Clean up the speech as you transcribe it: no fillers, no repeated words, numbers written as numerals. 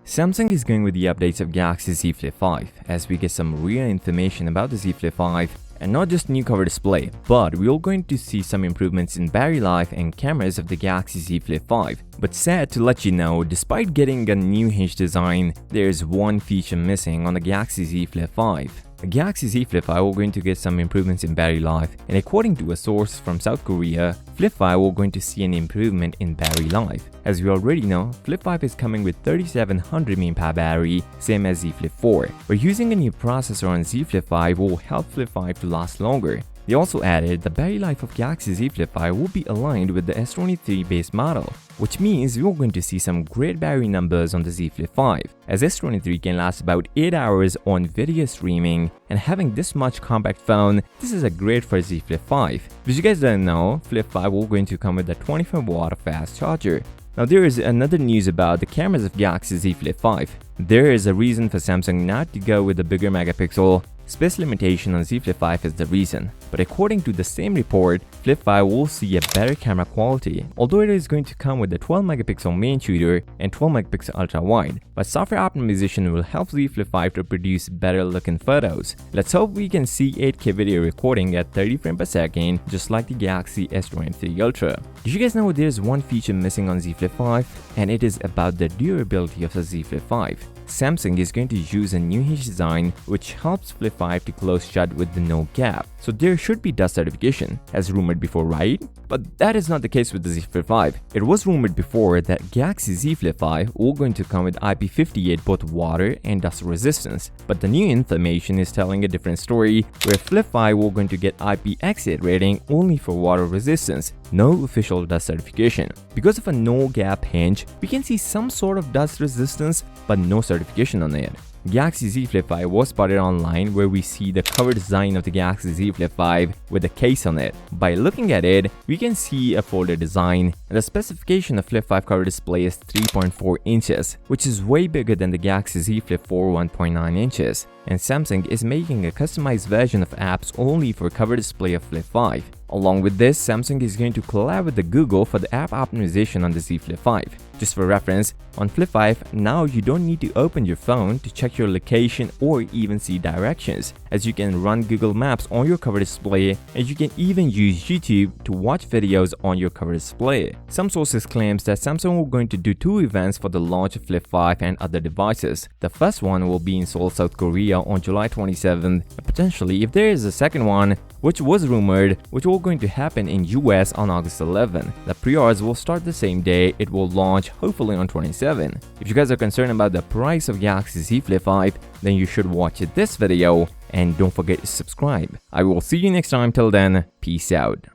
Samsung is going with the updates of Galaxy Z Flip 5 as we get some real information about the Z Flip 5, and not just new cover display, but we're going to see some improvements in battery life and cameras of the Galaxy Z Flip 5. But sad to let you know, despite getting a new hinge design, there's one feature missing on the Galaxy Z Flip 5. The Galaxy Z Flip 5 we're going to get some improvements in battery life, and according to a source from South Korea, Flip 5 we're going to see an improvement in battery life. As we already know, Flip 5 is coming with 3700 mAh battery, same as Z Flip 4. But using a new processor on Z Flip 5 will help Flip 5 to last longer. They also added the battery life of Galaxy Z Flip 5 will be aligned with the S23 base model, which means we're going to see some great battery numbers on the Z Flip 5, as S23 can last about 8 hours on video streaming, and having this much compact phone, this is a great for Z Flip 5. Which you guys don't know, Flip 5 will going to come with a 25-watt fast charger. Now there is another news about the cameras of Galaxy Z Flip 5. There is a reason for Samsung not to go with the bigger megapixel. Space limitation on Z Flip 5 is the reason, but according to the same report, Flip 5 will see a better camera quality, although it is going to come with a 12-megapixel main shooter and 12-megapixel ultra-wide, but software optimization will help Z Flip 5 to produce better looking photos. Let's hope we can see 8K video recording at 30 frames per second, just like the Galaxy S23 Ultra. Did you guys know there's one feature missing on Z Flip 5? And it is about the durability of the Z Flip 5. Samsung is going to use a new hinge design which helps Flip 5 to close shut with the no gap, so there should be dust certification, as rumored before, right? But that is not the case with the Z Flip 5. It was rumored before that Galaxy Z Flip 5 were going to come with IP58 both water and dust resistance, but the new information is telling a different story, where Flip 5 were going to get IPX8 rating only for water resistance, no official dust certification. Because of a no gap hinge, we can see some sort of dust resistance but no certification on it. Galaxy Z Flip 5 was spotted online, where we see the cover design of the Galaxy Z Flip 5 with a case on it. By looking at it, we can see a folder design, and the specification of Flip 5 cover display is 3.4 inches, which is way bigger than the Galaxy Z Flip 4 1.9 inches. And Samsung is making a customized version of apps only for cover display of Flip 5. Along with this, Samsung is going to collab with the Google for the app optimization on the Z Flip 5. Just for reference, on Flip 5, now you don't need to open your phone to check your location or even see directions, as you can run Google Maps on your cover display, and you can even use YouTube to watch videos on your cover display. Some sources claims that Samsung are going to do two events for the launch of Flip 5 and other devices. The first one will be in Seoul, South Korea on July 27th, and potentially if there is a second one, which was rumored, which will going to happen in US on August 11. The pre-orders will start the same day. It will launch hopefully on 27. If you guys are concerned about the price of Galaxy Z Flip 5, then you should watch this video, and don't forget to subscribe. I will see you next time. Till then, peace out.